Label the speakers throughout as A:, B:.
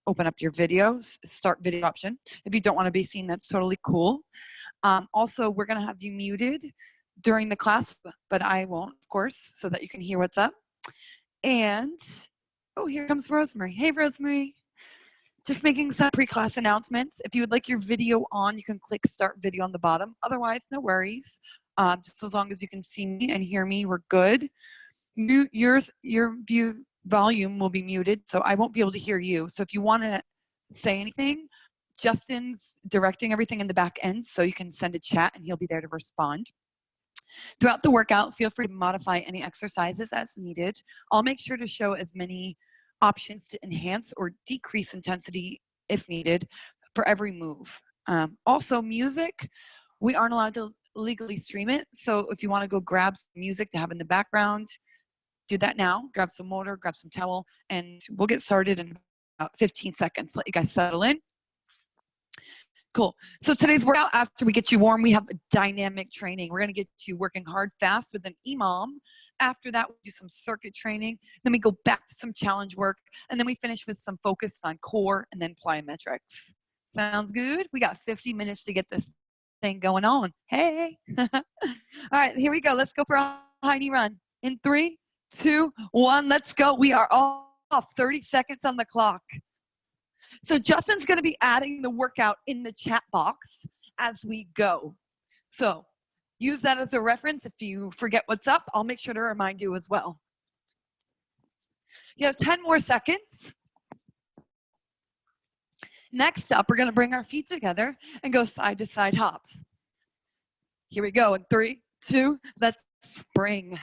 A: open up your videos, start video option. If you don't want to be seen, that's totally cool. Also, we're going to have you muted during the class, but I won't, of course, so that you can hear what's up. And, oh, here comes Rosemary. Hey, Rosemary. Just making some pre-class announcements. If you would like your video on, you can click start video on the bottom. Otherwise, no worries. Just as long as you can see me and hear me, we're good. Your view volume will be muted, so I won't be able to hear you. So if you want to say anything, Justin's directing everything in the back end, so you can send a chat and he'll be there to respond. Throughout the workout, feel free to modify any exercises as needed. I'll make sure to show as many options to enhance or decrease intensity if needed for every move. Also, music, we aren't allowed to legally stream it, so if you want to go grab some music to have in the background, do that now. Grab some water, grab some towel, and we'll get started in about 15 seconds. Let you guys settle in. Cool. So today's workout, after we get you warm, we have a dynamic training. We're going to get you working hard fast with an EMOM. After that, we do some circuit training. Then we go back to some challenge work. And then we finish with some focus on core and then plyometrics. Sounds good? We got 50 minutes to get this thing going on. Hey. All right, here we go. Let's go for a high knee run. In 3, 2, 1, let's go. We are off. 30 seconds on the clock. So Justin's going to be adding the workout in the chat box as we go. So use that as a reference. If you forget what's up, I'll make sure to remind you as well. You have 10 more seconds. Next up, we're going to bring our feet together and go side to side hops. Here we go. In 3, 2, let's spring.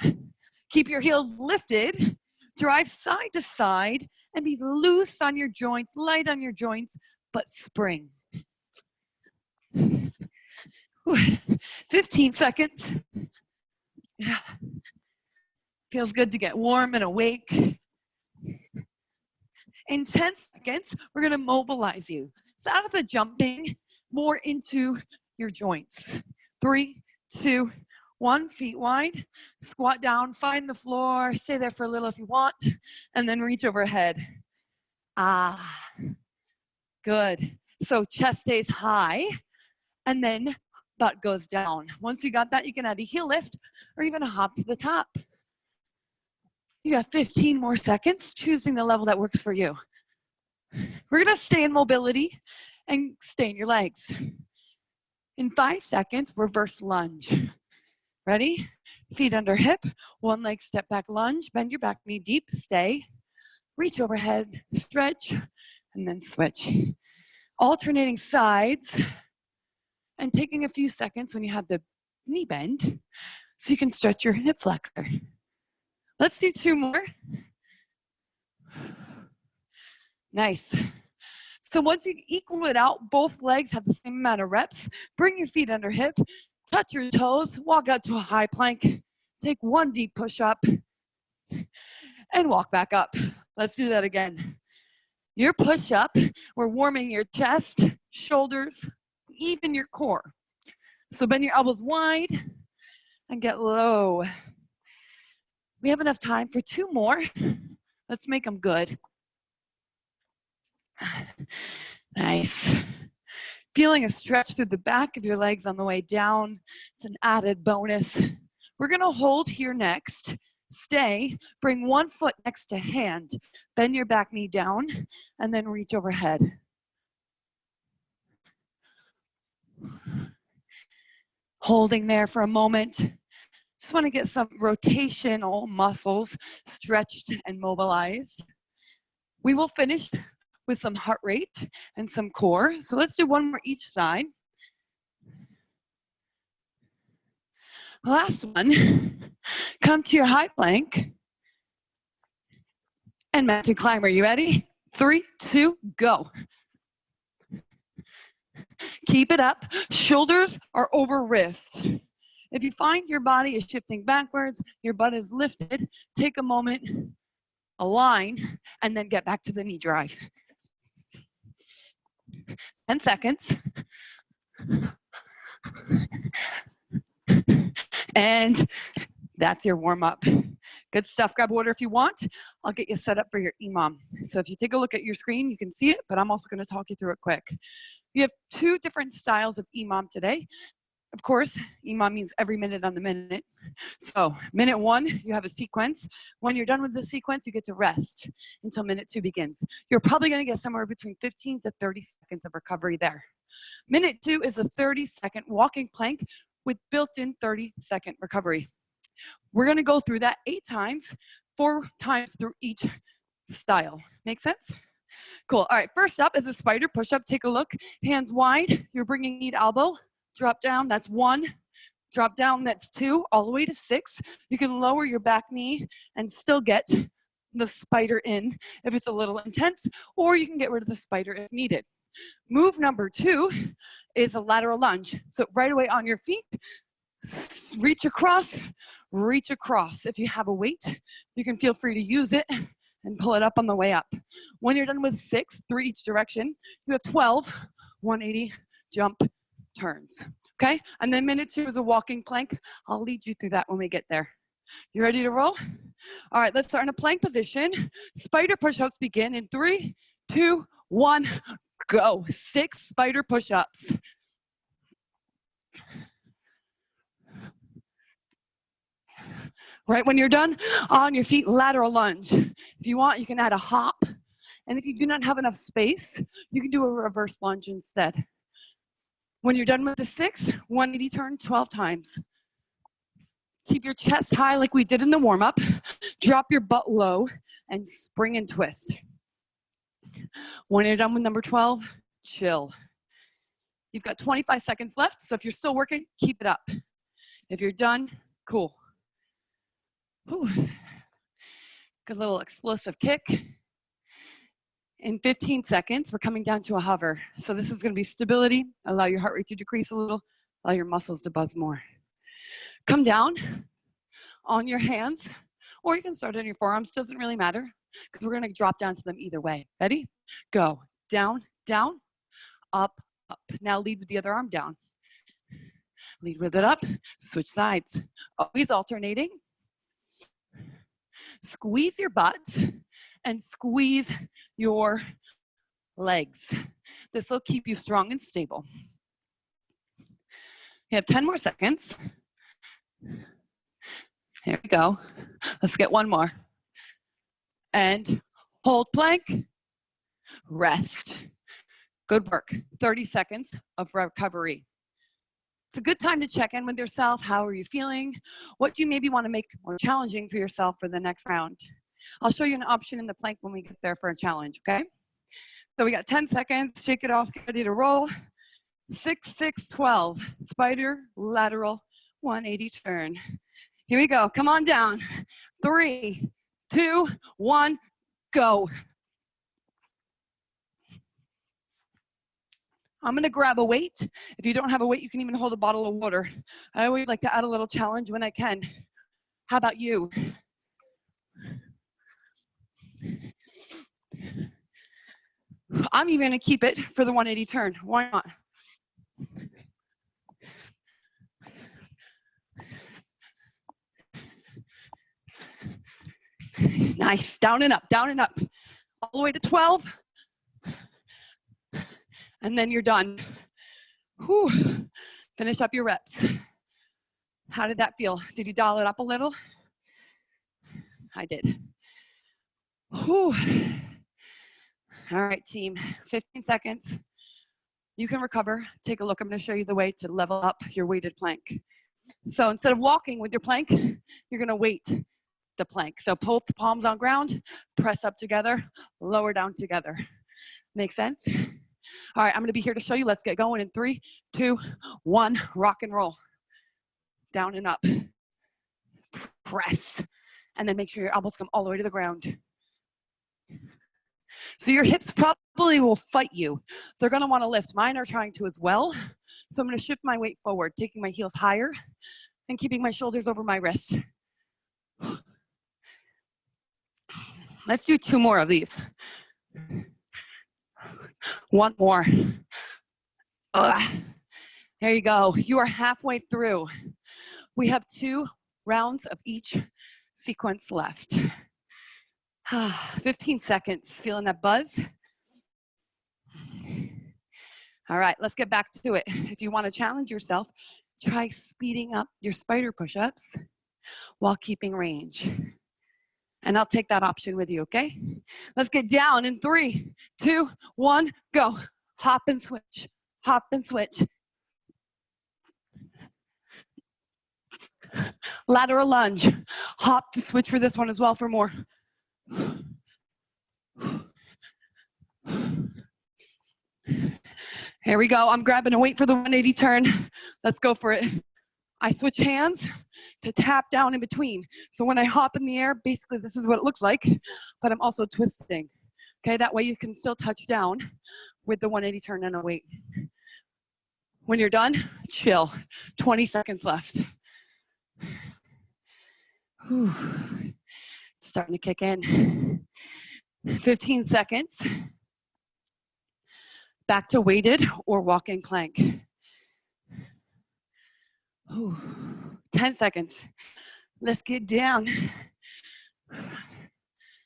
A: Keep your heels lifted. Drive side to side and be loose on your joints, light on your joints, but spring. 15 seconds. Yeah. Feels good to get warm and awake. In 10 seconds, we're going to mobilize you. So out of the jumping, more into your joints. 3, 2, 1, feet wide, squat down, find the floor, stay there for a little if you want, and then reach overhead. Good. So chest stays high, and then butt goes down. Once you got that, you can add a heel lift or even a hop to the top. You got 15 more seconds, choosing the level that works for you. We're gonna stay in mobility and stay in your legs. In 5 seconds, reverse lunge. Ready? Feet under hip, one leg step back lunge, bend your back knee deep, stay, reach overhead, stretch, and then switch. Alternating sides and taking a few seconds when you have the knee bend so you can stretch your hip flexor. Let's do 2 more. Nice. So once you equal it out, both legs have the same amount of reps. Bring your feet under hip. Touch your toes, walk out to a high plank, take 1 deep push-up, and walk back up. Let's do that again. Your push-up, we're warming your chest, shoulders, even your core. So bend your elbows wide and get low. We have enough time for 2 more. Let's make them good. Nice. Feeling a stretch through the back of your legs on the way down. It's an added bonus. We're gonna hold here next. Stay, bring 1 foot next to hand. Bend your back knee down and then reach overhead. Holding there for a moment. Just wanna get some rotational muscles stretched and mobilized. We will finish with some heart rate and some core. So let's do 1 more each side. Last one, come to your high plank and mountain climber. You ready? 3, 2, go. Keep it up. Shoulders are over wrist. If you find your body is shifting backwards, your butt is lifted, take a moment, align, and then get back to the knee drive. 10 seconds. And that's your warm up. Good stuff. Grab water if you want. I'll get you set up for your EMOM. So if you take a look at your screen, you can see it, but I'm also going to talk you through it quick. You have 2 different styles of EMOM today. Of course, EMOM means every minute on the minute. So minute 1, you have a sequence. When you're done with the sequence, you get to rest until minute 2 begins. You're probably going to get somewhere between 15 to 30 seconds of recovery there. Minute 2 is a 30-second walking plank with built-in 30-second recovery. We're going to go through that 8 times, 4 times through each style. Make sense? Cool. All right, first up is a spider push-up. Take a look. Hands wide. You're bringing knee to elbow. Drop down. That's 1. Drop down. That's 2. All the way to 6. You can lower your back knee and still get the spider in if it's a little intense, or you can get rid of the spider if needed. Move number 2 is a lateral lunge. So right away on your feet, reach across, reach across. If you have a weight, you can feel free to use it and pull it up on the way up. When you're done with 6 through each direction, you have 12 180 jump turns, okay? And then minute 2 is a walking plank. I'll lead you through that when we get there. You ready to roll? All right, let's start in a plank position. Spider push-ups begin in 3, 2, 1, go. 6 spider push-ups. Right when you're done, on your feet, lateral lunge. If you want, you can add a hop. And if you do not have enough space, you can do a reverse lunge instead. When you're done with the 6, 180 turn 12 times. Keep your chest high like we did in the warm-up. Drop your butt low and spring and twist. When you're done with number 12, chill. You've got 25 seconds left, so if you're still working, keep it up. If you're done, cool. Whew. Good little explosive kick. In 15 seconds, we're coming down to a hover. So this is going to be stability. Allow your heart rate to decrease a little. Allow your muscles to buzz more. Come down on your hands, or you can start on your forearms. Doesn't really matter, because we're going to drop down to them either way. Ready? Go. Down, down, up, up. Now lead with the other arm down. Lead with it up. Switch sides. Always alternating. Squeeze your butt and squeeze your legs. This will keep you strong and stable. You have 10 more seconds. Here we go. Let's get one more. And hold plank, rest. Good work. 30 seconds of recovery. It's a good time to check in with yourself. How are you feeling? What do you maybe want to make more challenging for yourself for the next round? I'll show you an option in the plank when we get there for a challenge, okay? So we got 10 seconds. Shake it off. Get ready to roll. 6, 6, 12. Spider, lateral, 180 turn. Here we go. Come on down. 3, 2, 1, go. I'm going to grab a weight. If you don't have a weight, you can even hold a bottle of water. I always like to add a little challenge when I can. How about you? I'm even going to keep it for the 180 turn. Why not? Nice. Down and up, down and up. All the way to 12. And then you're done. Whew. Finish up your reps. How did that feel? Did you dial it up a little? I did. Whew. All right, team. 15 seconds. You can recover. Take a look. I'm going to show you the way to level up your weighted plank. So instead of walking with your plank, you're going to weight the plank. So both palms on ground, press up together, lower down together. Make sense? All right, I'm going to be here to show you. Let's get going in 3, 2, 1. Rock and roll. Down and up. Press. And then make sure your elbows come all the way to the ground. So your hips probably will fight you. They're going to want to lift. Mine are trying to as well. So I'm going to shift my weight forward, taking my heels higher and keeping my shoulders over my wrist. Let's do 2 more of these. 1 more. There you go. You are halfway through. We have 2 rounds of each sequence left. 15 seconds, feeling that buzz? All right, let's get back to it. If you want to challenge yourself, try speeding up your spider push-ups while keeping range. And I'll take that option with you, okay? Let's get down in 3, 2, 1, go. Hop and switch, hop and switch. Lateral lunge, hop to switch for this one as well for more. Here we go, I'm grabbing a weight for the 180 turn. Let's go for it. I switch hands to tap down in between. So when I hop in the air, basically this is what it looks like, but I'm also twisting. Okay, that way you can still touch down with the 180 turn and a weight. When you're done, chill. 20 seconds left. Whew. Starting to kick in. 15 seconds. Back to weighted or walking plank. Whew. 10 seconds. Let's get down.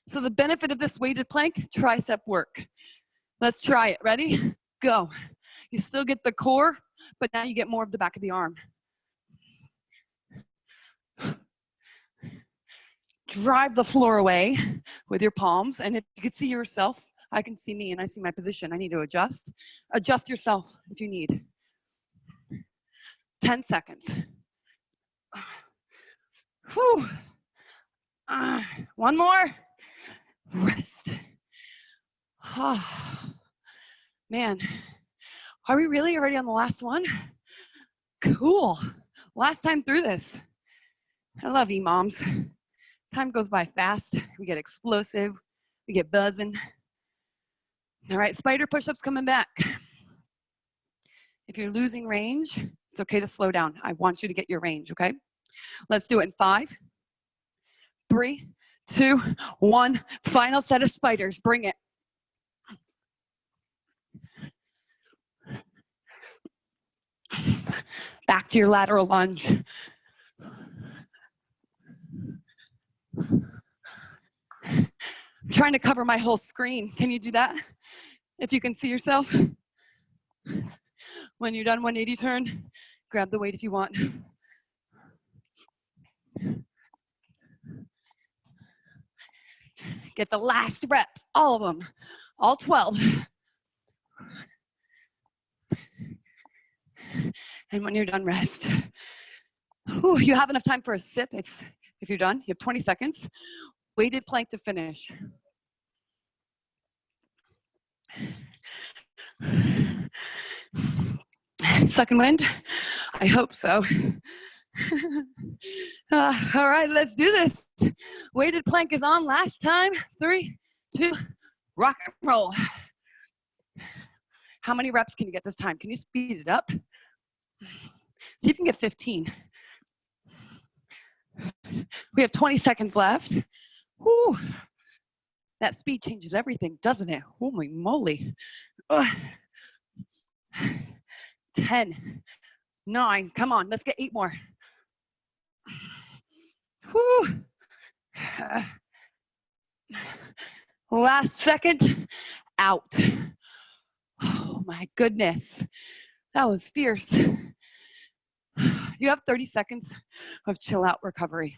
A: So the benefit of this weighted plank, tricep work. Let's try it. Ready? Go. You still get the core, but now you get more of the back of the arm. Drive the floor away with your palms, and if you can see yourself, I can see me and I see my position. I need to adjust. Adjust yourself if you need. 10 seconds. Whew. One more. Rest. Oh, man, are we really already on the last one? Cool. Last time through this. I love you, moms. Time goes by fast. We get explosive. We get buzzing. All right, spider push-ups coming back. If you're losing range, it's okay to slow down. I want you to get your range, okay? Let's do it in 5, 3, 2, 1. Final set of spiders. Bring it. Back to your lateral lunge. I'm trying to cover my whole screen. Can you do that? If you can see yourself. When you're done 180 turn, grab the weight if you want. Get the last reps, all of them, all 12. And when you're done, rest. Whew, you have enough time for a sip if you're done. You have 20 seconds. Weighted plank to finish. Sucking wind? I hope so. All right, let's do this. Weighted plank is on. Last time. 3, 2, rock and roll. How many reps can you get this time? Can you speed it up? See if you can get 15. We have 20 seconds left. Whew. That speed changes everything, doesn't it? Holy moly. 10, 9, come on, let's get 8 more. Whew. Last second, out. Oh my goodness, that was fierce. You have 30 seconds of chill out recovery.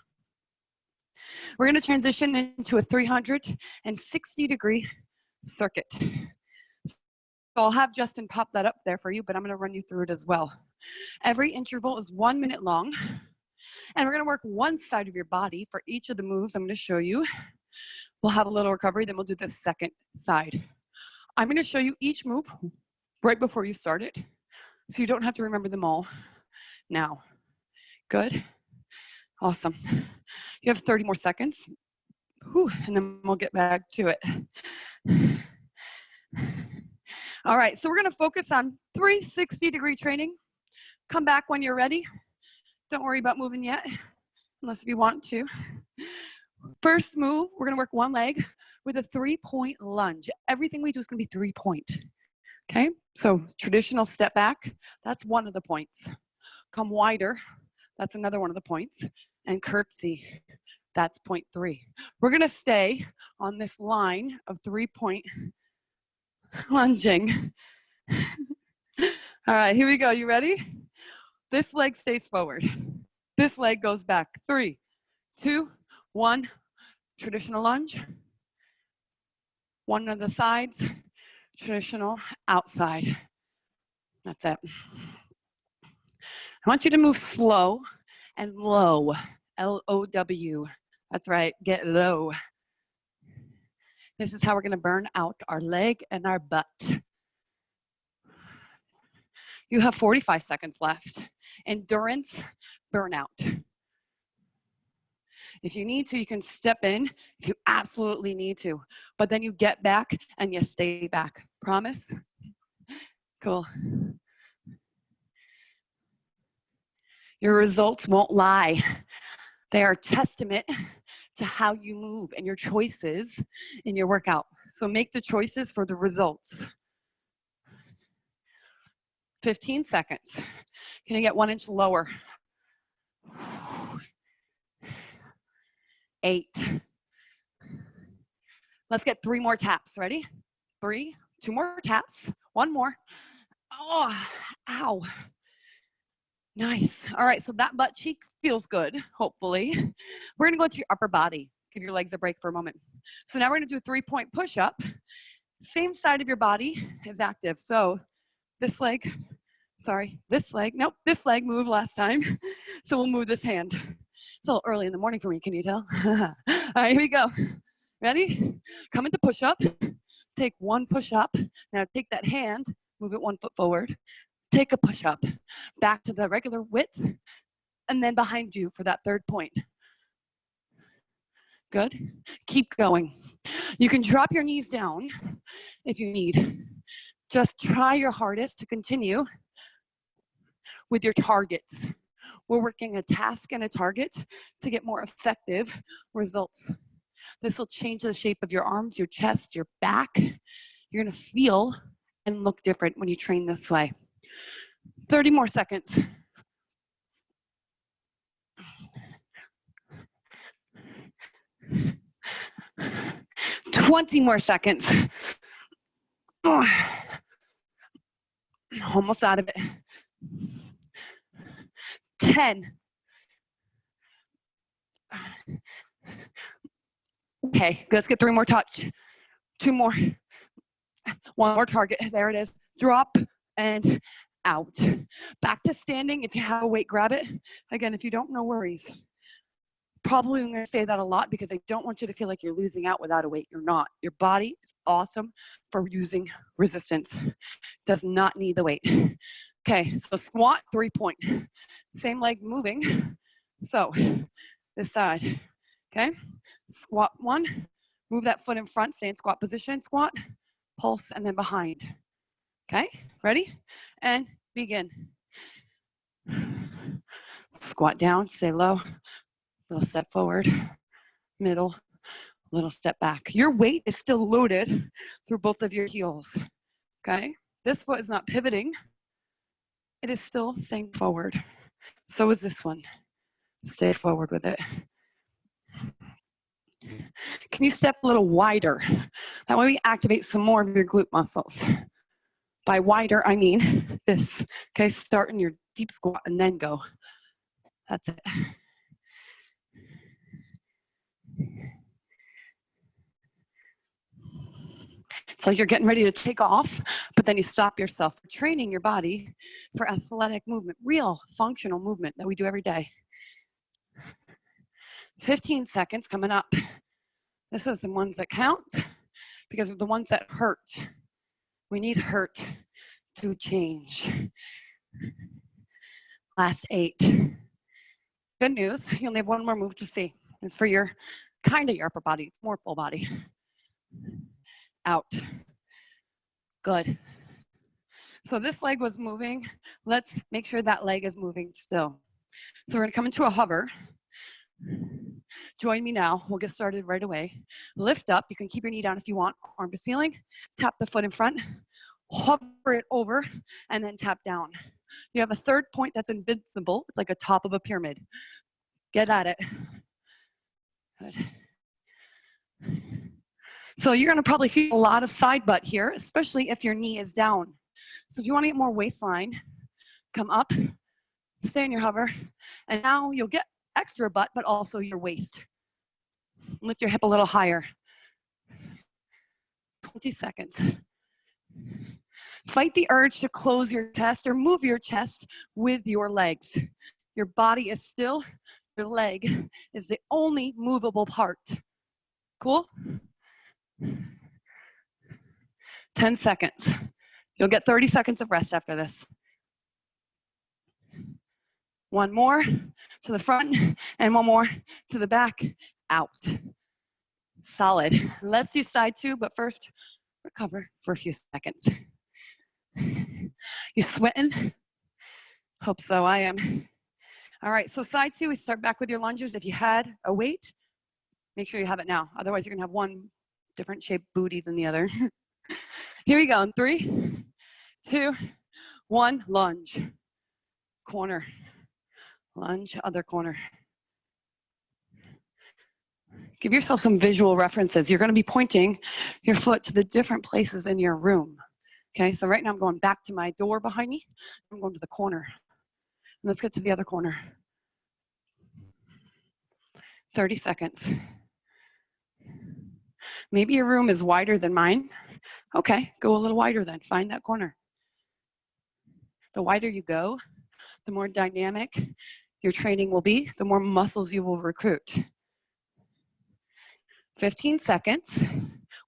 A: We're gonna transition into a 360-degree circuit. So I'll have Justin pop that up there for you, but I'm gonna run you through it as well. Every interval is 1 minute long, and we're gonna work one side of your body for each of the moves I'm gonna show you. We'll have a little recovery, then we'll do the second side. I'm gonna show you each move right before you start it, so you don't have to remember them all now. Good? Awesome. You have 30 more seconds. Whew, and then we'll get back to it. All right, so we're gonna focus on 360-degree training. Come back when you're ready. Don't worry about moving yet, unless if you want to. First move, we're gonna work one leg with a 3-point lunge. Everything we do is gonna be 3-point, okay? So traditional step back, that's one of the points. Come wider, that's another one of the points. And curtsy, That's point 3. We're gonna stay on this line of 3-point lunging. All right, here we go. You ready? This leg stays forward. This leg goes back. 3, 2, 1. Traditional lunge. One of the sides, traditional outside. That's it. I want you to move slow and low. L-O-W. That's right, get low. This is how we're gonna burn out our leg and our butt. You have 45 seconds left. Endurance, burnout. If you need to, you can step in if you absolutely need to, but then you get back and you stay back. Promise? Cool. Your results won't lie. They are a testament to how you move and your choices in your workout. So make the choices for the results. 15 seconds. Can you get 1 inch lower? 8. Let's get 3 more taps. Ready? 3, 2 more taps, 1 more. Oh, ow. Nice. All right, so that butt cheek feels good, hopefully. We're gonna go to your upper body. Give your legs a break for a moment. So now we're gonna do a 3-point push-up. Same side of your body is active. So this leg, this leg, nope, this leg moved last time. So we'll move this hand. It's a little early in the morning for me, can you tell? All right, here we go. Ready? Come into push-up. Take 1 push-up. Now take that hand, move it 1 foot forward. Take a push-up. Back to the regular width, and then behind you for that 3rd point. Good. Keep going. You can drop your knees down if you need. Just try your hardest to continue with your targets. We're working a task and a target to get more effective results. This will change the shape of your arms, your chest, your back. You're gonna feel and look different when you train this way. 30 more seconds. $20 more seconds. Oh, almost out of it. 10. Okay, let's get 3 more touch. 2 more. 1 more target. There it is. Drop and out. Back to standing. If you have a weight, grab it. Again, if you don't, no worries. Probably I'm going to say that a lot because I don't want you to feel like you're losing out without a weight. You're not. Your body is awesome for using resistance. Does not need the weight. Okay, so squat, 3-point. Same leg moving. So this side. Okay, squat 1. Move that foot in front. Stay in squat position. Squat, pulse, and then behind. Okay, ready? And begin. Squat down, stay low. Little step forward, middle, little step back. Your weight is still loaded through both of your heels, okay? This foot is not pivoting. It is still staying forward. So is this one. Stay forward with it. Can you step a little wider? That way we activate some more of your glute muscles. By wider, I mean this. Okay, start in your deep squat and then go. That's it. It's like you're getting ready to take off, but then you stop yourself. Training your body for athletic movement, real functional movement that we do every day. 15 seconds coming up. This is the ones that count because of the ones that hurt. We need hurt to change. Last 8. Good news, you only have 1 more move to see. It's for your kind of your upper body. It's more full body. Out. Good. So this leg was moving. Let's make sure that leg is moving still. So we're gonna come into a hover. Join me now. We'll get started right away. Lift up. You can keep your knee down if you want. Arm to ceiling. Tap the foot in front. Hover it over and then tap down. You have a 3rd point that's invincible. It's like a top of a pyramid. Get at it. Good. So you're gonna probably feel a lot of side butt here, especially if your knee is down. So if you wanna get more waistline, come up, stay in your hover, and now you'll get extra butt, but also your waist. Lift your hip a little higher. 20 seconds. Fight the urge to close your chest or move your chest with your legs. Your body is still, your leg is the only movable part. Cool? 10 seconds. You'll get 30 seconds of rest after this. One more to the front and one more to the back, out. Solid. Let's do side two, but first, recover for a few seconds. You sweating? Hope so, I am. All right, so side two, we start back with your lunges. If you had a weight, make sure you have it now. Otherwise, you're gonna have one different shaped booty than the other. Here we go, in 3, 2, 1, lunge. Corner, lunge, other corner. Give yourself some visual references. You're gonna be pointing your foot to the different places in your room. Okay, so right now I'm going back to my door behind me. I'm going to the corner. And let's get to the other corner. 30 seconds. Maybe your room is wider than mine. Okay, go a little wider then. Find that corner. The wider you go, the more dynamic your training will be, the more muscles you will recruit. 15 seconds.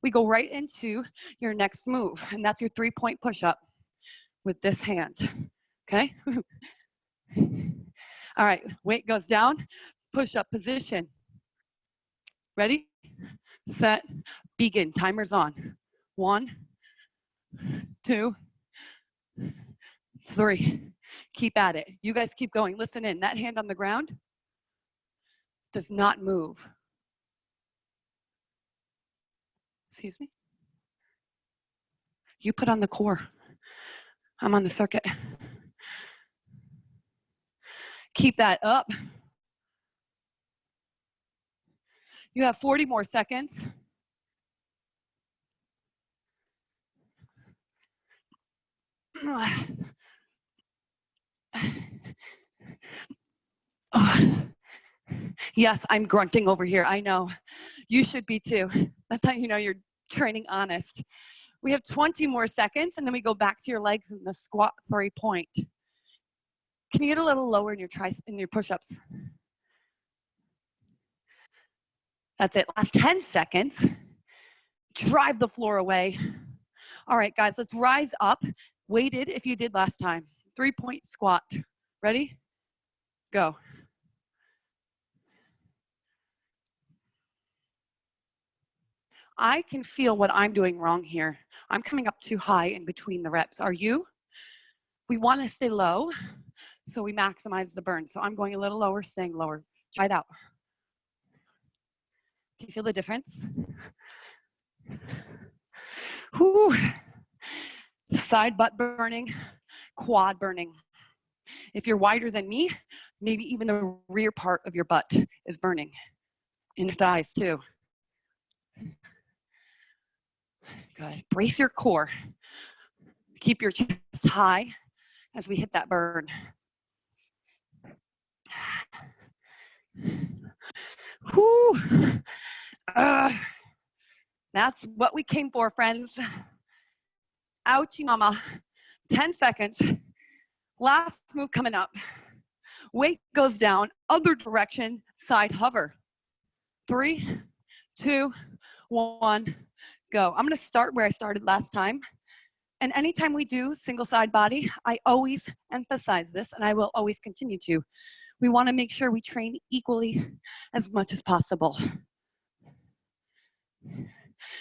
A: We go right into your next move, and that's your 3-point push-up with this hand, okay? All right, weight goes down, push-up position. Ready, set, begin. Timer's on. 1, 2, 3. Keep at it. You guys keep going. Listen in. That hand on the ground does not move. Excuse me? You put on the core. I'm on the circuit. Keep that up. You have 40 more seconds. Yes, I'm grunting over here. I know. You should be too. That's how you know you're training honest. We have 20 more seconds, and then we go back to your legs in the squat 3-point. Can you get a little lower in your push-ups? That's it. Last 10 seconds. Drive the floor away. All right, guys, let's rise up. Weighted if you did last time. 3-point squat. Ready? Go. I can feel what I'm doing wrong here. I'm coming up too high in between the reps. Are you? We want to stay low, so we maximize the burn. So I'm going a little lower, staying lower. Try it out. Do you feel the difference? Whew. Side butt burning, quad burning. If you're wider than me, maybe even the rear part of your butt is burning. In your thighs too. Good. Brace your core. Keep your chest high as we hit that burn. Whew. That's what we came for, friends. Ouchie mama. 10 seconds. Last move coming up. Weight goes down, other direction, side hover. 3, 2, 1, go. I'm gonna start where I started last time. And anytime we do single side body, I always emphasize this, and I will always continue to. We wanna make sure we train equally as much as possible.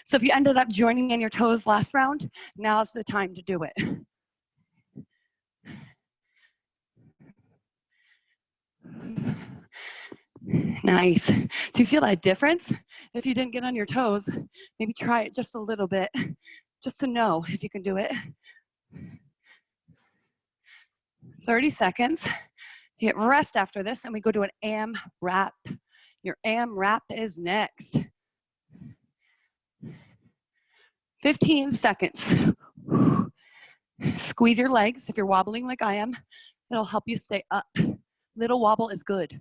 A: So if you ended up joining me on your toes last round, now's the time to do it. Nice. Do you feel that difference? If you didn't get on your toes, maybe try it just a little bit, just to know if you can do it. 30 seconds. You get rest after this, and we go to an AMRAP. Your AMRAP is next. 15 seconds. Squeeze your legs. If you're wobbling like I am, it'll help you stay up. Little wobble is good.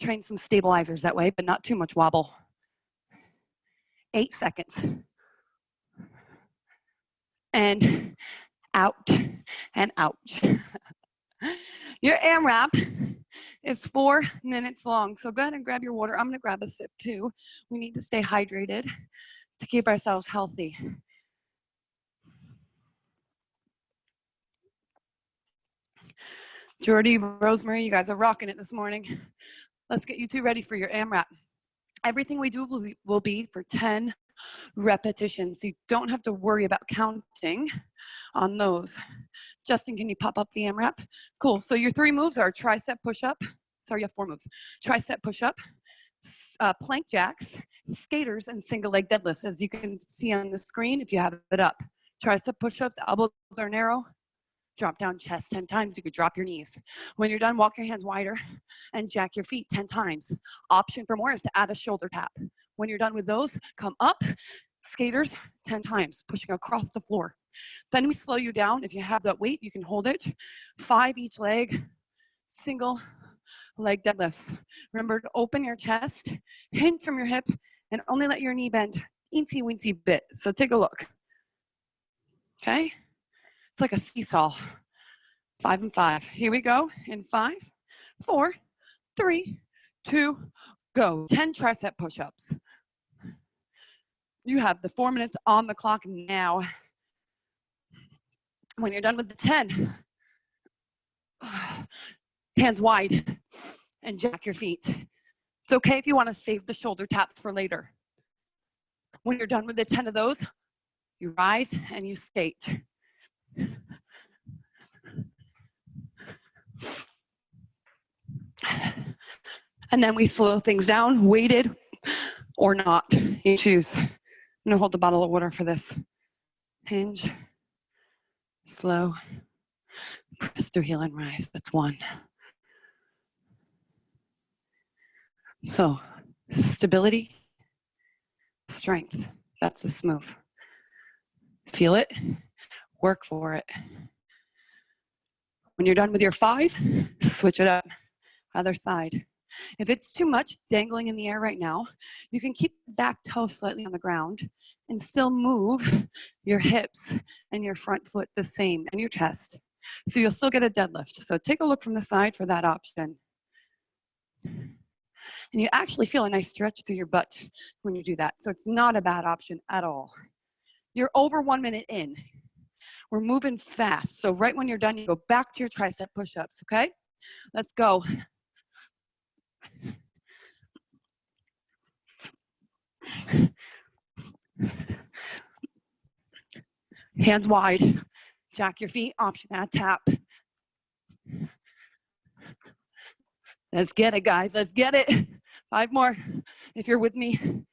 A: Train some stabilizers that way, but not too much wobble. 8 seconds. And out and ouch. Your AMRAP is 4 minutes long. So go ahead and grab your water. I'm gonna grab a sip too. We need to stay hydrated to keep ourselves healthy. Jordy, Rosemary, you guys are rocking it this morning. Let's get you two ready for your AMRAP. Everything we do will be for 10 repetitions. You don't have to worry about counting on those. Justin, can you pop up the AMRAP? Cool, so your 3 moves are tricep push-up. Sorry, you have 4 moves. Tricep push-up, plank jacks, skaters, and single leg deadlifts, as you can see on the screen if you have it up. Tricep push-ups, elbows are narrow. Drop down chest 10 times. You could drop your knees. When you're done, walk your hands wider and jack your feet 10 times. Option for more is to add a shoulder tap. When you're done with those, come up, skaters 10 times, pushing across the floor. Then we slow you down. If you have that weight, you can hold it. 5 each leg, single leg deadlifts. Remember to open your chest, hinge from your hip, and only let your knee bend eensy weensy bit. So take a look. Okay? It's like a seesaw. 5 and 5. Here we go. In 5, 4, 3, 2, go. 10 tricep push-ups. You have the 4 minutes on the clock now. When you're done with the 10, hands wide and jack your feet. It's okay if you want to save the shoulder taps for later. When you're done with the 10 of those, you rise and you skate. And then we slow things down, weighted or not. You choose. I'm gonna hold the bottle of water for this. Hinge, slow, press through heel and rise. That's 1. So, stability, strength. That's this move. Feel it, work for it. When you're done with your 5, switch it up. Other side. If it's too much dangling in the air right now, you can keep the back toe slightly on the ground and still move your hips and your front foot the same, and your chest. So you'll still get a deadlift. So take a look from the side for that option. And you actually feel a nice stretch through your butt when you do that. So it's not a bad option at all. You're over 1 minute in. We're moving fast. So right when you're done, you go back to your tricep push-ups, okay? Let's go. Hands wide. Jack your feet. Option add tap. Let's get it, guys. Let's get it. 5 more if you're with me.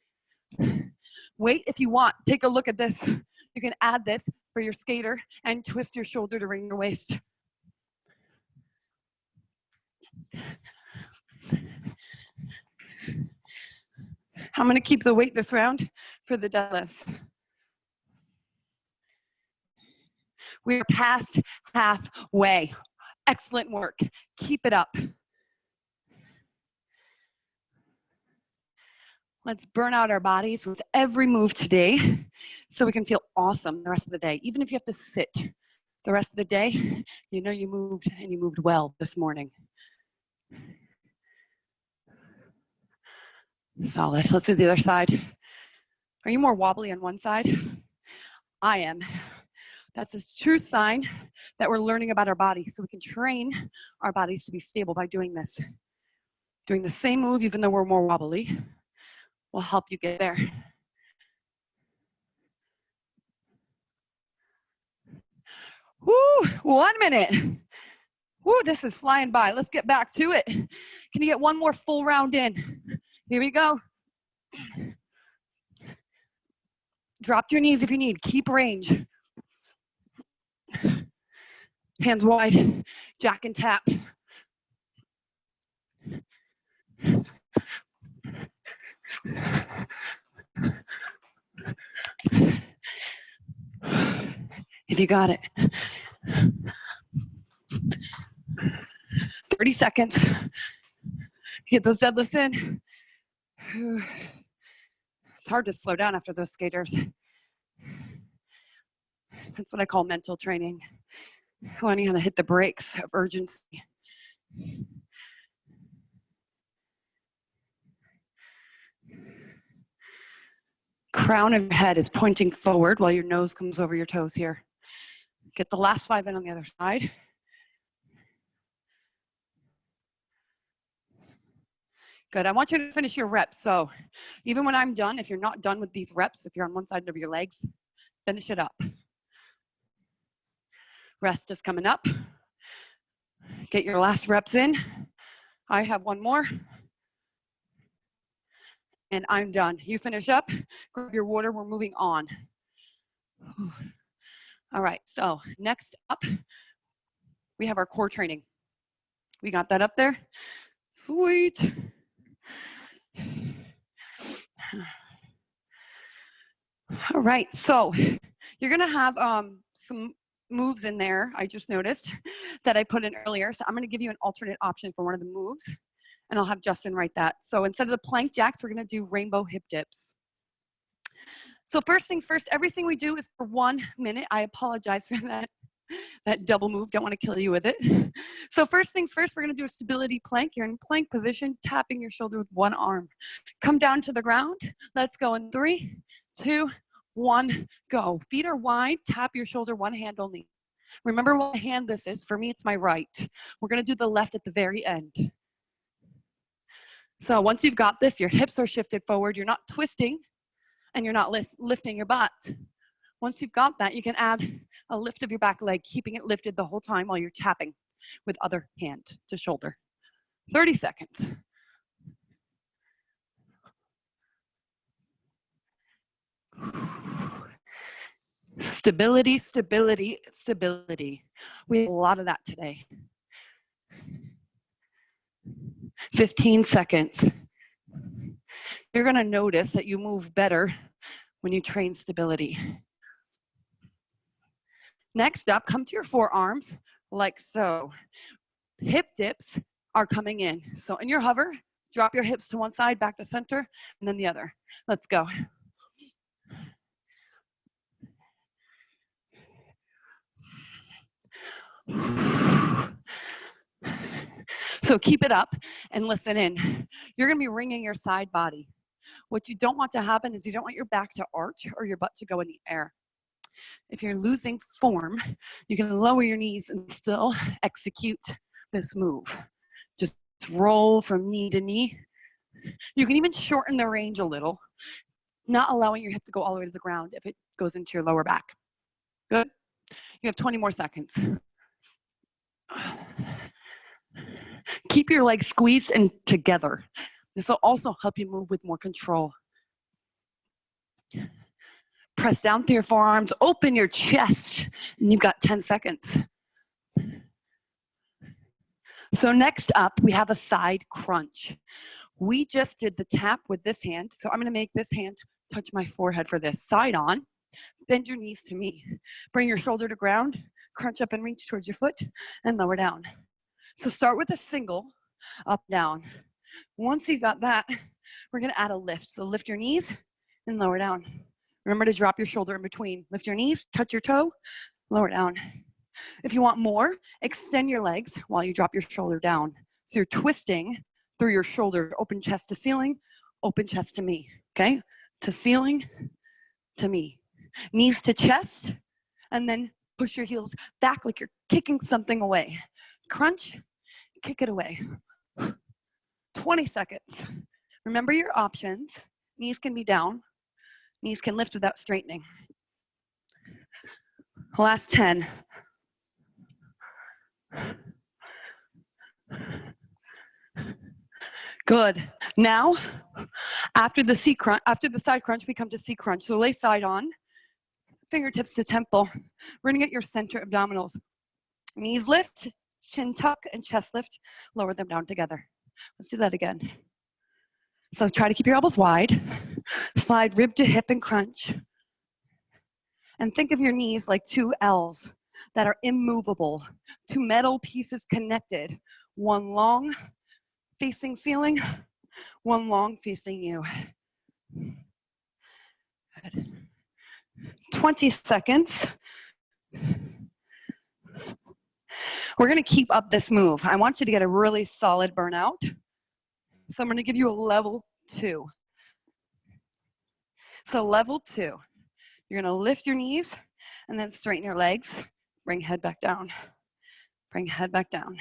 A: Wait if you want. Take a look at this. You can add this for your skater and twist your shoulder to ring your waist. I'm going to keep the weight this round for the deadlifts. We're past halfway. Excellent work. Keep it up. Let's burn out our bodies with every move today so we can feel awesome the rest of the day. Even if you have to sit the rest of the day, you know you moved and you moved well this morning. Solid. Let's do the other side. Are you more wobbly on one side? I am. That's a true sign that we're learning about our bodies, so we can train our bodies to be stable by doing this. Doing the same move, even though we're more wobbly, will help you get there. Woo, 1 minute. Woo, this is flying by. Let's get back to it. Can you get one more full round in? Here we go. Drop your knees if you need. Keep range. Hands wide. Jack and tap. if you got it. 30 seconds. Get those deadlifts in. It's hard to slow down after those skaters. That's what I call mental training. Learning how to hit the brakes of urgency. Crown of your head is pointing forward while your nose comes over your toes here. Get the last 5 in on the other side. Good, I want you to finish your reps. So even when I'm done, if you're not done with these reps, if you're on one side of your legs, finish it up. Rest is coming up. Get your last reps in. I have one more. And I'm done. You finish up, grab your water, we're moving on. All right, so next up, we have our core training. We got that up there? Sweet. All right, so you're gonna have some moves in there, I just noticed, that I put in earlier. So I'm gonna give you an alternate option for one of the moves, and I'll have Justin write that. So instead of the plank jacks, we're gonna do rainbow hip dips. So first things first, everything we do is for 1 minute. I apologize for that double move, don't wanna kill you with it. So first things first, we're gonna do a stability plank. You're in plank position, tapping your shoulder with one arm. Come down to the ground. Let's go in 3, 2, 1, go. Feet are wide, tap your shoulder, one hand only. Remember what hand this is. For me, it's my right. We're gonna do the left at the very end. So once you've got this, your hips are shifted forward, you're not twisting, and you're not lifting your butt. Once you've got that, you can add a lift of your back leg, keeping it lifted the whole time while you're tapping with other hand to shoulder. 30 seconds. Stability, stability, stability. We have a lot of that today. 15 seconds. You're gonna notice that you move better when you train stability. Next up, come to your forearms like so. Hip dips are coming in. So in your hover, drop your hips to one side, back to center, and then the other. Let's go. So keep it up and listen in. You're gonna be wringing your side body. What you don't want to happen is you don't want your back to arch or your butt to go in the air. If you're losing form, you can lower your knees and still execute this move. Just roll from knee to knee. You can even shorten the range a little, not allowing your hip to go all the way to the ground if it goes into your lower back. Good? You have 20 more seconds. Keep your legs squeezed and together. This will also help you move with more control. Press down through your forearms, open your chest, and you've got 10 seconds. So next up, we have a side crunch. We just did the tap with this hand, so I'm gonna make this hand touch my forehead for this. Side on, bend your knees to me. Bring your shoulder to ground, crunch up and reach towards your foot, and lower down. So start with a single, up, down. Once you've got that, we're gonna add a lift. So lift your knees and lower down. Remember to drop your shoulder in between. Lift your knees, touch your toe, lower down. If you want more, extend your legs while you drop your shoulder down. So you're twisting through your shoulder, open chest to ceiling, open chest to me, okay? To ceiling, to me. Knees to chest, and then push your heels back like you're kicking something away. Crunch, kick it away. 20 seconds. Remember your options. Knees can be down. Knees can lift without straightening. Last 10. Good. Now, after the side crunch, we come to C crunch. So lay side on, fingertips to temple. We're gonna get your center abdominals. Knees lift, chin tuck, and chest lift. Lower them down together. Let's do that again. So try to keep your elbows wide. Slide rib to hip and crunch. And think of your knees like two L's that are immovable, two metal pieces connected, one long facing ceiling, one long facing you. Good. 20 seconds. We're gonna keep up this move. I want you to get a really solid burnout. So I'm gonna give you a level 2. So level 2, you're gonna lift your knees and then straighten your legs. Bring head back down. Bring head back down.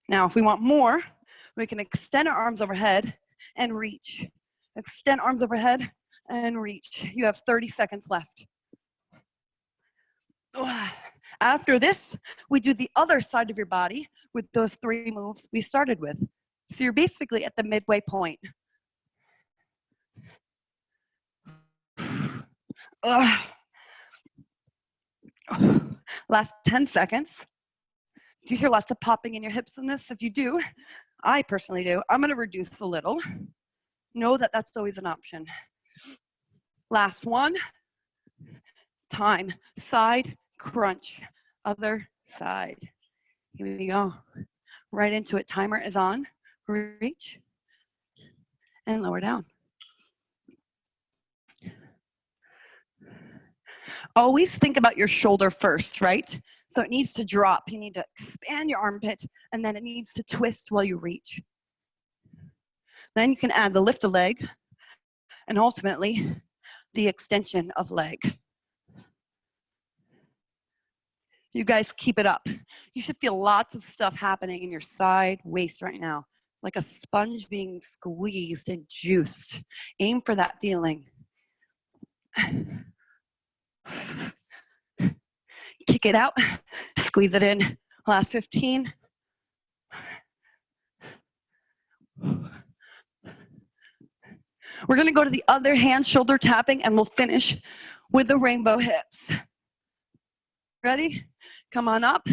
A: Now, if we want more, we can extend our arms overhead and reach. Extend arms overhead and reach. You have 30 seconds left. After this, we do the other side of your body with those 3 moves we started with. So you're basically at the midway point. Last 10 seconds. Do you hear lots of popping in your hips in this? If you do, I personally do. I'm gonna reduce a little. Know that that's always an option. Last one. Time. Side crunch. Other side. Here we go. Right into it. Timer is on. Reach and lower down. Always think about your shoulder first, right? So it needs to drop. You need to expand your armpit, and then it needs to twist while you reach. Then you can add the lift of leg, and ultimately, the extension of leg. You guys keep it up. You should feel lots of stuff happening in your side waist right now, like a sponge being squeezed and juiced. Aim for that feeling. Kick it out, squeeze it in. Last 15. We're gonna go to the other hand, shoulder tapping, and we'll finish with the rainbow hips. Ready? Come on up.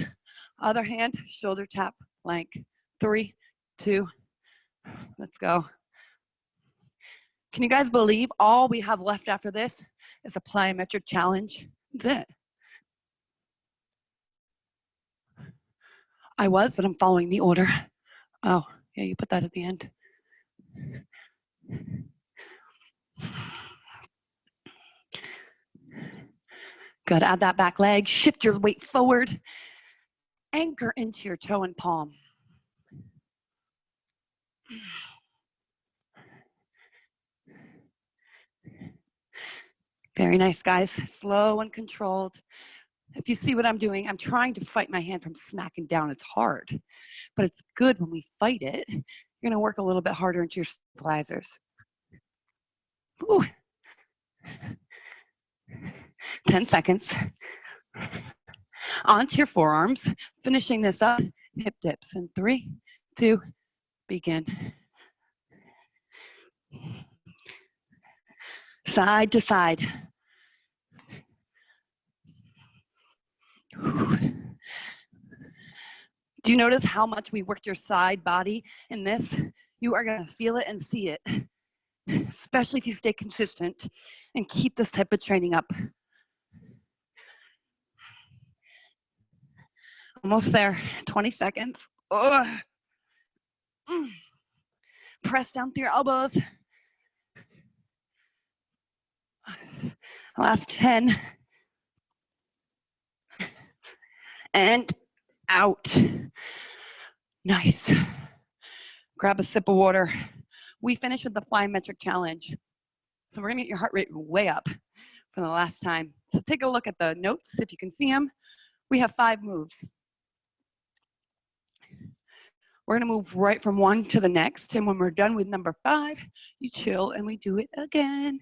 A: Other hand, shoulder tap, plank. 3, 2, let's go. Can you guys believe all we have left after this is a plyometric challenge? That's it. I was, but I'm following the order. Oh, yeah, you put that at the end. Good, add that back leg, shift your weight forward, anchor into your toe and palm. Very nice, guys, slow and controlled. If you see what I'm doing, I'm trying to fight my hand from smacking down. It's hard, but it's good when we fight it. You're gonna work a little bit harder into your stabilizers. Ooh. 10 seconds. Onto your forearms, finishing this up, hip dips in 3, 2, begin. Side to side. Do you notice how much we worked your side body in this? You are gonna feel it and see it, especially if you stay consistent and keep this type of training up. Almost there, 20 seconds. Press down through your elbows. Last 10. And out. Nice. Grab a sip of water. We finish with the plyometric challenge. So we're gonna get your heart rate way up for the last time. So take a look at the notes if you can see them. We have 5 moves. We're gonna move right from one to the next, and when we're done with number 5, you chill and we do it again.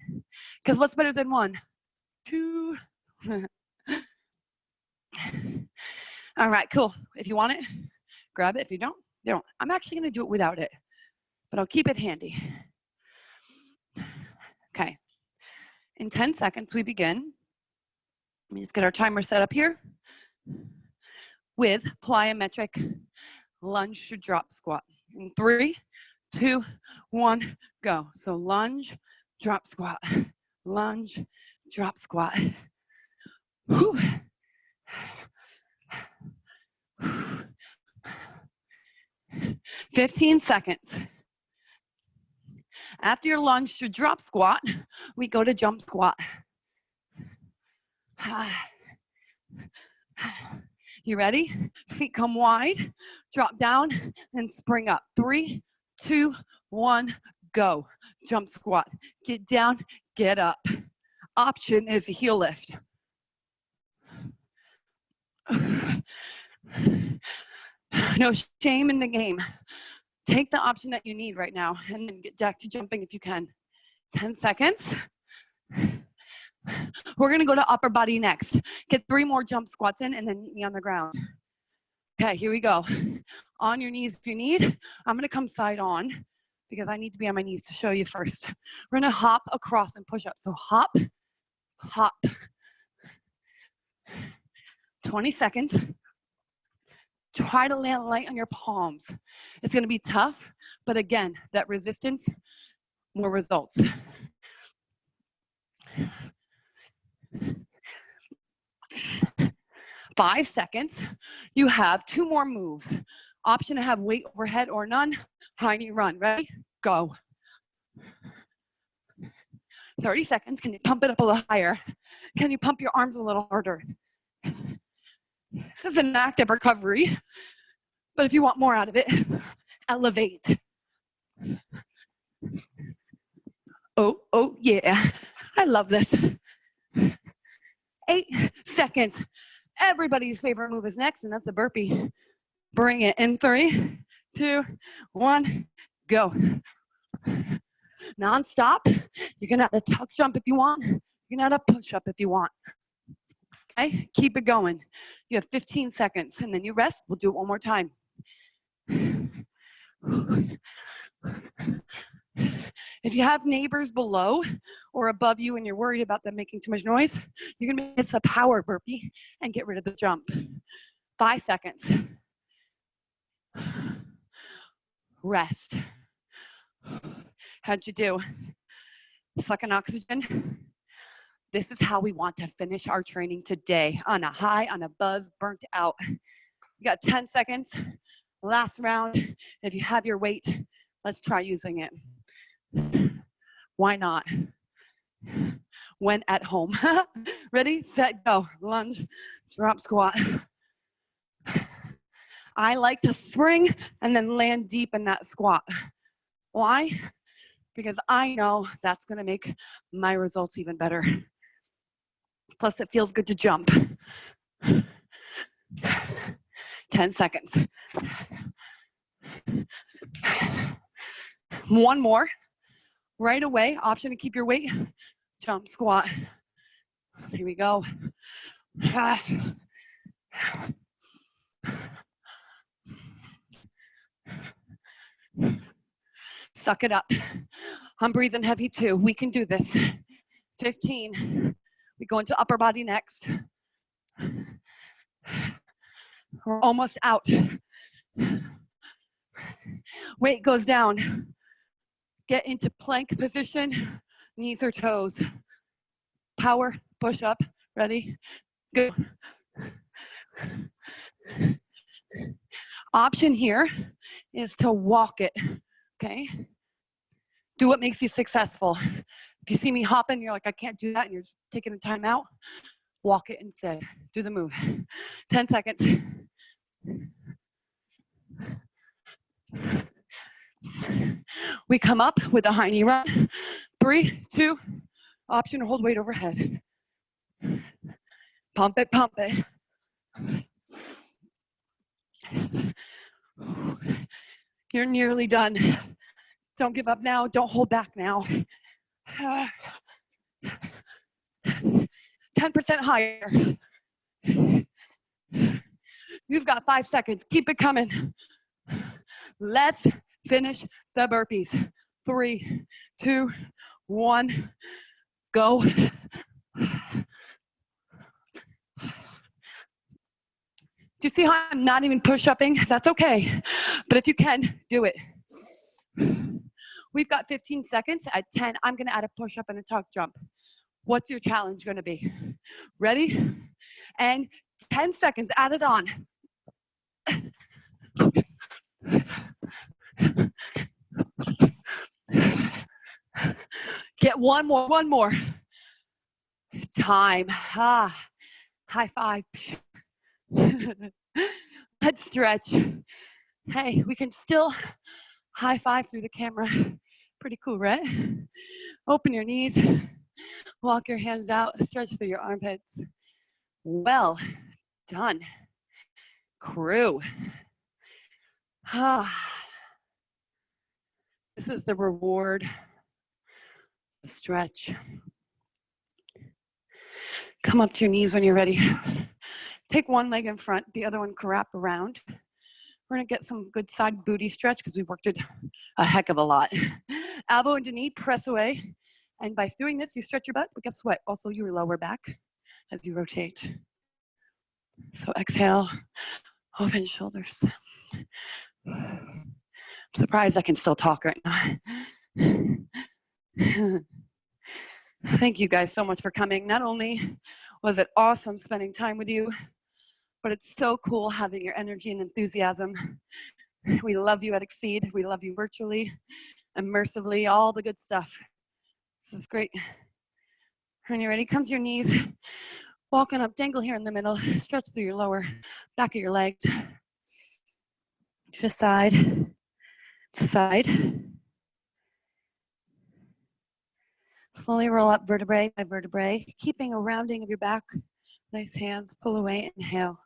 A: Because what's better than 1? 2. All right, cool. If you want it, grab it. If you don't, you don't. I'm actually gonna do it without it, but I'll keep it handy. Okay. In 10 seconds, we begin. Let me just get our timer set up here with plyometric lunge to drop squat. In 3, 2, 1, go. So lunge, drop squat, lunge, drop squat. Whew. 15 seconds. After your lunge to drop squat, we go to jump squat. You ready? Feet come wide, drop down, and spring up. 3, 2, 1, go. Jump squat. Get down, get up. Option is a heel lift. No shame in the game. Take the option that you need right now and then get back to jumping if you can. 10 seconds. We're gonna go to upper body next. Get 3 more jump squats in and then meet me on the ground. Okay, here we go. On your knees if you need. I'm gonna come side on because I need to be on my knees to show you first. We're gonna hop across and push up. So hop, hop. 20 seconds. Try to land light on your palms. It's gonna be tough, but again, that resistance, more results. 5 seconds. You have 2 more moves. Option to have weight overhead or none. High knee run. Ready? Go. 30 seconds. Can you pump it up a little higher? Can you pump your arms a little harder? This is an active recovery, but if you want more out of it, elevate. Oh yeah. I love this. 8 seconds. Everybody's favorite move is next, and that's a burpee. Bring it in 3, 2, 1, go. Non-stop. You can add a tuck jump if you want. You can add a push-up if you want. Okay, keep it going. You have 15 seconds, and then you rest. We'll do it one more time. If you have neighbors below or above you and you're worried about them making too much noise, you can make this a power burpee and get rid of the jump. 5 seconds. Rest. How'd you do? Sucking oxygen? This is how we want to finish our training today, on a high, on a buzz, burnt out. You got 10 seconds. Last round. If you have your weight, let's try using it. Why not? When at home. Ready, set, go. Lunge, drop squat. I like to spring and then land deep in that squat. Why? Because I know that's gonna make my results even better. Plus it feels good to jump. 10 seconds. 1 more. Right away, option to keep your weight. Jump squat. Here we go. Suck it up. I'm breathing heavy too. We can do this. 15. We go into upper body next. We're almost out. Weight goes down. Get into plank position, knees or toes. Power, push up, ready, go. Option here is to walk it, okay? Do what makes you successful. If you see me hopping, you're like, I can't do that, and you're just taking a time out, walk it instead. Do the move. 10 seconds. We come up with a high knee run. 3, 2, option to hold weight overhead. Pump it, pump it. You're nearly done. Don't give up now. Don't hold back now. 10% higher. You've got 5 seconds. Keep it coming. Let's finish the burpees. 3, 2, 1, go. Do you see how I'm not even push-upping? That's okay. But if you can, do it. We've got 15 seconds. At 10, I'm gonna add a push-up and a tuck jump. What's your challenge gonna be? Ready? And 10 seconds, add it on. Get one more. Time. Ah, high five. Let's stretch. Hey, we can still high five through the camera. Pretty cool, right? Open your knees, walk your hands out, stretch through your armpits. Well done, crew. This is the reward, the stretch. Come up to your knees when you're ready. Take one leg in front, the other one can wrap around. We're gonna get some good side booty stretch because we worked it a heck of a lot. Elbow into knee, press away. And by doing this, you stretch your butt, but guess what? Also your lower back as you rotate. So exhale, open shoulders. I'm surprised I can still talk right now. Thank you guys so much for coming. Not only was it awesome spending time with you, but it's so cool having your energy and enthusiasm. We love you at Exceed. We love you virtually, immersively, all the good stuff. This is great. When you're ready, come to your knees. Walking up, dangle here in the middle. Stretch through your lower back of your legs. To side, to side. Slowly roll up vertebrae by vertebrae, keeping a rounding of your back. Nice hands, pull away, inhale.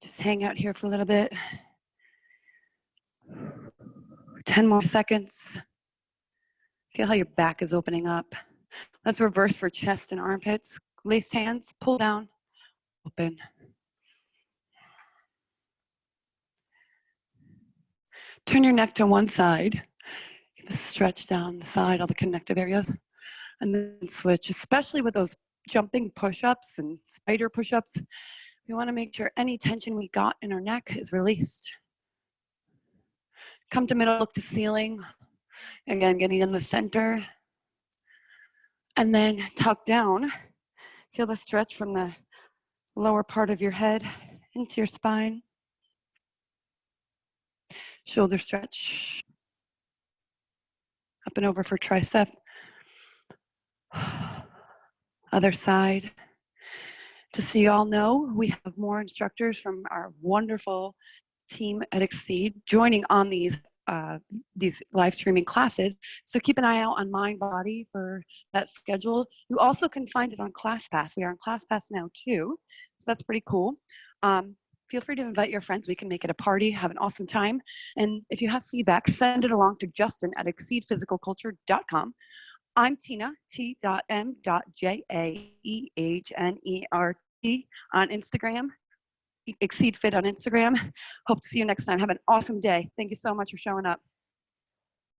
A: Just hang out here for a little bit. 10 more seconds. Feel how your back is opening up. Let's reverse for chest and armpits. Lace hands, pull down, open. Turn your neck to one side. Give a stretch down the side, all the connective areas. And then switch, especially with those jumping push-ups and spider push-ups. We want to make sure any tension we got in our neck is released. Come to middle, look to ceiling. Again, getting in the center. And then tuck down. Feel the stretch from the lower part of your head into your spine. Shoulder stretch. Up and over for tricep. Other side. Just so you all know, we have more instructors from our wonderful team at Exceed joining on these live streaming classes. So keep an eye out on Mind Body for that schedule. You also can find it on ClassPass. We are on ClassPass now too, so that's pretty cool. Feel free to invite your friends. We can make it a party, have an awesome time. And if you have feedback, send it along to Justin at exceedphysicalculture.com. I'm Tina, T.M.Jaehnert on Instagram, Exceed Fit on Instagram. Hope to see you next time. Have an awesome day. Thank you so much for showing up.